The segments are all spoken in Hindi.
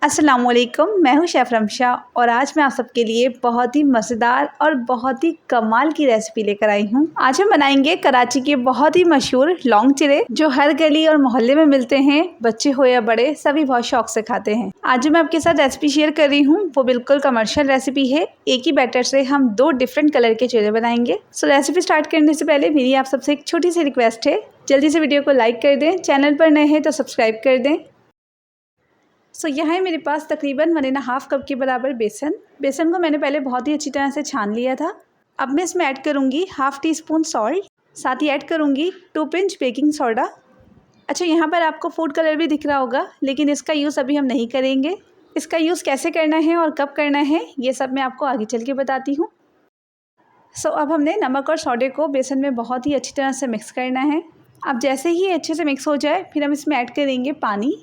अस्सलामुअलैकुम, मैं हूँ शेफ़ रमशा और आज मैं आप सबके लिए बहुत ही मज़ेदार और बहुत ही कमाल की रेसिपी लेकर आई हूँ। आज हम बनाएंगे कराची के बहुत ही मशहूर लौंग चिरे जो हर गली और मोहल्ले में मिलते हैं। बच्चे हो या बड़े सभी बहुत शौक से खाते हैं। आज जो मैं आपके साथ रेसिपी शेयर कर रही हूँ वो बिल्कुल कमर्शियल रेसिपी है। एक ही बैटर से हम 2 डिफरेंट कलर के चिरे बनाएंगे। सो रेसिपी स्टार्ट करने से पहले मेरी आप सबसे एक छोटी सी रिक्वेस्ट है, जल्दी से वीडियो को लाइक कर दें, चैनल पर नए हैं तो सब्सक्राइब कर दें। सो यहाँ है मेरे पास तकरीबन 1.5 कप के बराबर बेसन को मैंने पहले बहुत ही अच्छी तरह से छान लिया था। अब मैं इसमें ऐड करूँगी हाफ़ टी स्पून सॉल्ट, साथ ही ऐड करूँगी 2 पिंच बेकिंग सोडा। अच्छा, यहाँ पर आपको फूड कलर भी दिख रहा होगा, लेकिन इसका यूज़ अभी हम नहीं करेंगे। इसका यूज़ कैसे करना है और कब करना है ये सब मैं आपको आगे चल के बताती हूँ। सो अब हमने नमक और सोडे को बेसन में बहुत ही अच्छी तरह से मिक्स करना है। अब जैसे ही अच्छे से मिक्स हो जाए फिर हम इसमें ऐड करेंगे पानी।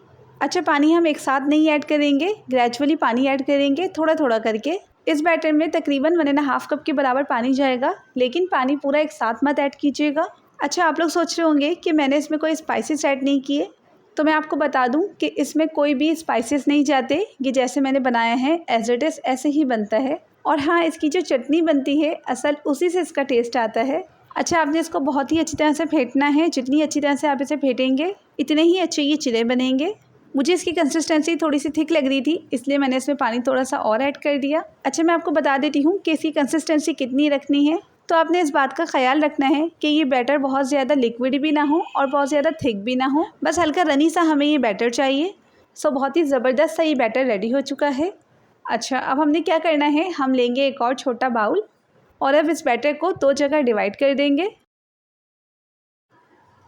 अच्छा, पानी हम एक साथ नहीं ऐड करेंगे, ग्रेजुअली पानी ऐड करेंगे थोड़ा थोड़ा करके। इस बैटर में तकरीबन 1.5 कप के बराबर पानी जाएगा, लेकिन पानी पूरा एक साथ मत ऐड कीजिएगा। अच्छा, आप लोग सोच रहे होंगे कि मैंने इसमें कोई स्पाइसेस ऐड नहीं किए, तो मैं आपको बता दूं कि इसमें कोई भी स्पाइसेस नहीं जाते। ये जैसे मैंने बनाया है एज इट इज़ ऐसे ही बनता है। और हाँ, इसकी जो चटनी बनती है असल उसी से इसका टेस्ट आता है। अच्छा, आपने इसको बहुत ही अच्छी तरह से फेंटना है। जितनी अच्छी तरह से आप इसे फेंटेंगे इतने ही अच्छे ये चिले बनेंगे। मुझे इसकी कंसिस्टेंसी थोड़ी सी थिक लग रही थी, इसलिए मैंने इसमें पानी थोड़ा सा और ऐड कर दिया। अच्छा, मैं आपको बता देती हूँ कि इसकी कंसिस्टेंसी कितनी रखनी है। तो आपने इस बात का ख्याल रखना है कि ये बैटर बहुत ज़्यादा लिक्विड भी ना हो और बहुत ज़्यादा थिक भी ना हो, बस हल्का रनी सा हमें ये बैटर चाहिए। सो बहुत ही ज़बरदस्त सा ये बैटर रेडी हो चुका है। अच्छा, अब हमने क्या करना है, हम लेंगे एक और छोटा बाउल और अब इस बैटर को 2 जगह डिवाइड कर देंगे।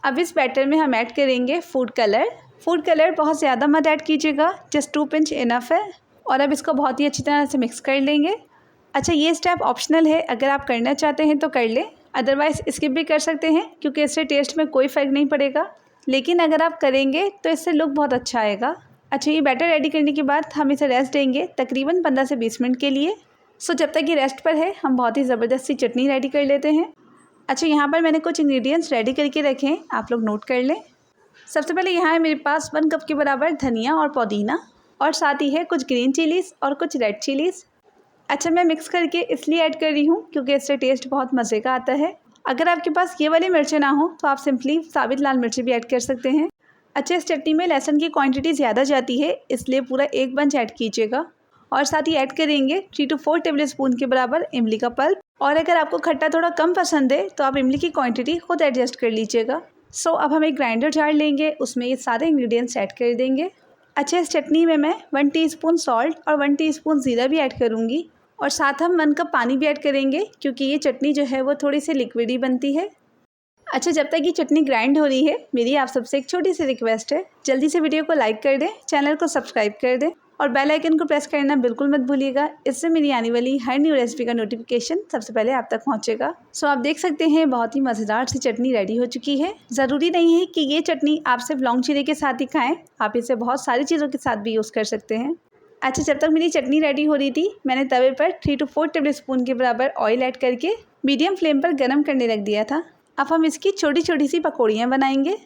अब इस बैटर में हम ऐड करेंगे फूड कलर बहुत ज़्यादा मत ऐड कीजिएगा, जस्ट 2 पिंच इनफ है। और अब इसको बहुत ही अच्छी तरह से मिक्स कर लेंगे। अच्छा, ये स्टेप ऑप्शनल है, अगर आप करना चाहते हैं तो कर लें, अदरवाइज़ स्किप भी कर सकते हैं क्योंकि इससे टेस्ट में कोई फ़र्क नहीं पड़ेगा। लेकिन अगर आप करेंगे तो इससे लुक बहुत अच्छा आएगा। अच्छा, ये बैटर रेडी करने के बाद हम इसे रेस्ट देंगे तकरीबन 15 से 20 मिनट के लिए। सो जब तक ये रेस्ट पर है हम बहुत ही ज़बरदस्त सी चटनी रेडी कर लेते हैं। अच्छा, यहाँ पर मैंने कुछ इंग्रेडिएंट्स रेडी करके रखे हैं, आप लोग नोट कर लें। सबसे पहले यहाँ है मेरे पास 1 कप के बराबर धनिया और पुदीना, और साथ ही है कुछ ग्रीन चिलीज़ और कुछ रेड चिलीज़। अच्छा, मैं मिक्स करके इसलिए ऐड कर रही हूँ क्योंकि इससे टेस्ट बहुत मज़े का आता है। अगर आपके पास ये वाली मिर्चें ना हो तो आप सिंपली साबित लाल मिर्ची भी ऐड कर सकते हैं। अच्छा, इस चटनी में लहसुन की क्वांटिटी ज़्यादा जाती है, इसलिए पूरा 1 बंच ऐड कीजिएगा। और साथ ही ऐड करेंगे 3 to 4 टेबल स्पून के बराबर इमली का पल्प। और अगर आपको खट्टा थोड़ा कम पसंद है तो आप इमली की क्वांटिटी खुद एडजस्ट कर लीजिएगा। सो अब हम एक ग्राइंडर जार लेंगे, उसमें ये सारे इंग्रेडिएंट्स ऐड कर देंगे। अच्छा, इस चटनी में मैं 1 टीस्पून सॉल्ट और 1 टीस्पून ज़ीरा भी ऐड करूँगी, और साथ हम 1 कप पानी भी ऐड करेंगे क्योंकि ये चटनी जो है वो थोड़ी सी लिक्विड ही बनती है। अच्छा, जब तक ये चटनी ग्राइंड हो रही है मेरी आप सबसे एक छोटी सी रिक्वेस्ट है, जल्दी से वीडियो को लाइक कर दें, चैनल को सब्सक्राइब कर दें और बेल आइकन को प्रेस करना बिल्कुल मत भूलिएगा। इससे मेरी आने वाली हर न्यू रेसिपी का नोटिफिकेशन सबसे पहले आप तक पहुंचेगा। सो आप देख सकते हैं बहुत ही मज़ेदार सी चटनी रेडी हो चुकी है। ज़रूरी नहीं है कि ये चटनी आप सिर्फ लौंग चिरे के साथ ही खाएँ, आप इसे बहुत सारी चीज़ों के साथ भी यूज़ कर सकते हैं। अच्छा, जब तक मेरी चटनी रेडी हो रही थी मैंने तवे पर 3 to 4 टेबल स्पून के बराबर ऑयल ऐड करके मीडियम फ्लेम पर गर्म करने रख दिया था। अब हम इसकी छोटी छोटी सी पकौड़ियाँ बनाएंगे।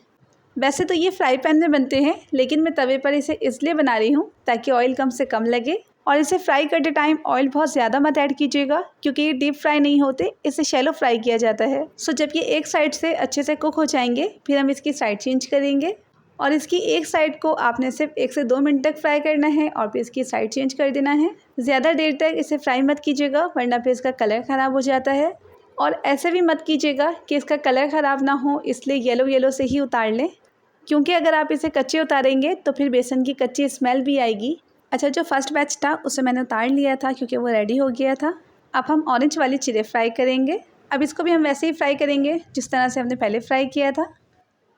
वैसे तो ये फ्राई पैन में बनते हैं, लेकिन मैं तवे पर इसे इसलिए बना रही हूँ ताकि ऑयल कम से कम लगे। और इसे फ्राई करते टाइम ऑयल बहुत ज़्यादा मत ऐड कीजिएगा क्योंकि ये डीप फ्राई नहीं होते, इसे शैलो फ्राई किया जाता है। सो जब ये एक साइड से अच्छे से कुक हो जाएंगे फिर हम इसकी साइड चेंज करेंगे, और इसकी एक साइड को आपने सिर्फ 1 से 2 मिनट तक फ्राई करना है और फिर इसकी साइड चेंज कर देना है। ज़्यादा देर तक इसे फ्राई मत कीजिएगा वरना फिर इसका कलर ख़राब हो जाता है। और ऐसे भी मत कीजिएगा कि इसका कलर ख़राब ना हो, इसलिए येलो से ही उतार लें, क्योंकि अगर आप इसे कच्चे उतारेंगे तो फिर बेसन की कच्ची स्मेल भी आएगी। अच्छा, जो फर्स्ट बैच था उसे मैंने उतार लिया था क्योंकि वो रेडी हो गया था। अब हम ऑरेंज वाली चिरे फ्राई करेंगे। अब इसको भी हम वैसे ही फ्राई करेंगे जिस तरह से हमने पहले फ्राई किया था।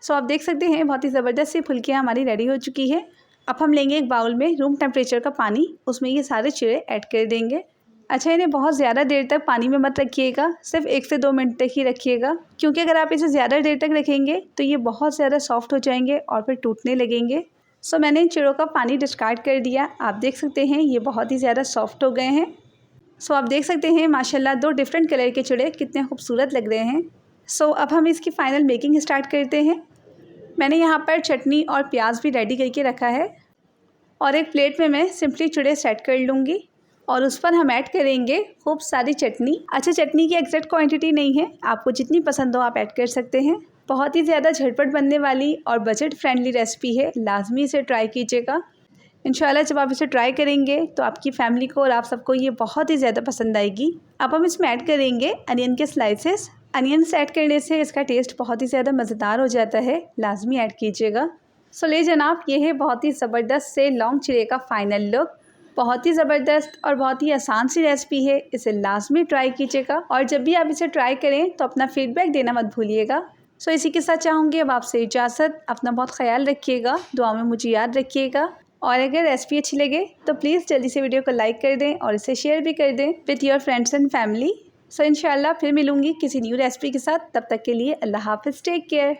सो आप देख सकते हैं बहुत ही ज़बरदस्त सी फुल्कियाँ हमारी रेडी हो चुकी है। अब हम लेंगे एक बाउल में रूम टेम्परेचर का पानी, उसमें ये सारे चिरे ऐड कर देंगे। अच्छा, इन्हें बहुत ज़्यादा देर तक पानी में मत रखिएगा, सिर्फ 1 से 2 मिनट तक ही रखिएगा, क्योंकि अगर आप इसे ज़्यादा देर तक रखेंगे तो ये बहुत ज़्यादा सॉफ्ट हो जाएंगे और फिर टूटने लगेंगे। सो मैंने इन चिड़ों का पानी डिस्कार्ड कर दिया। आप देख सकते हैं ये बहुत ही ज़्यादा सॉफ्ट हो गए हैं। सो आप देख सकते हैं माशाल्लाह 2 डिफरेंट कलर के चिड़े कितने खूबसूरत लग रहे हैं। सो अब हम इसकी फ़ाइनल मेकिंग स्टार्ट करते हैं। मैंने यहाँ पर चटनी और प्याज भी रेडी करके रखा है। और एक प्लेट में मैं सिंपली चिड़े सेट कर लूँगी और उस पर हम ऐड करेंगे खूब सारी चटनी। अच्छा, चटनी की एग्जैक्ट क्वांटिटी नहीं है, आपको जितनी पसंद हो आप ऐड कर सकते हैं। बहुत ही ज़्यादा झटपट बनने वाली और बजट फ्रेंडली रेसिपी है, लाजमी इसे ट्राई कीजिएगा। इंशाल्लाह जब आप इसे ट्राई करेंगे तो आपकी फैमिली को और आप सबको ये बहुत ही ज़्यादा पसंद आएगी। अब हम इसमें ऐड करेंगे अनियन के स्लाइसेस। अनियंस ऐड करने से इसका टेस्ट बहुत ही ज़्यादा मज़ेदार हो जाता है, लाजमी ऐड कीजिएगा। सो ले जनाब, ये है बहुत ही ज़बरदस्त से लौंग चिड़े का फाइनल लुक। बहुत ही ज़बरदस्त और बहुत ही आसान सी रेसिपी है, इसे लाजमी ट्राई कीजिएगा और जब भी आप इसे ट्राई करें तो अपना फीडबैक देना मत भूलिएगा। सो इसी के साथ चाहूँगी अब आपसे इजाज़त। अपना बहुत ख्याल रखिएगा, दुआ में मुझे याद रखिएगा और अगर रेसिपी अच्छी लगे तो प्लीज़ जल्दी से वीडियो को लाइक कर दें और इसे शेयर भी कर दें with your friends and family. So इंशाल्लाह फिर मिलूँगी किसी न्यू रेसिपी के साथ, तब तक के लिए अल्लाह हाफ़िज़, टेक केयर।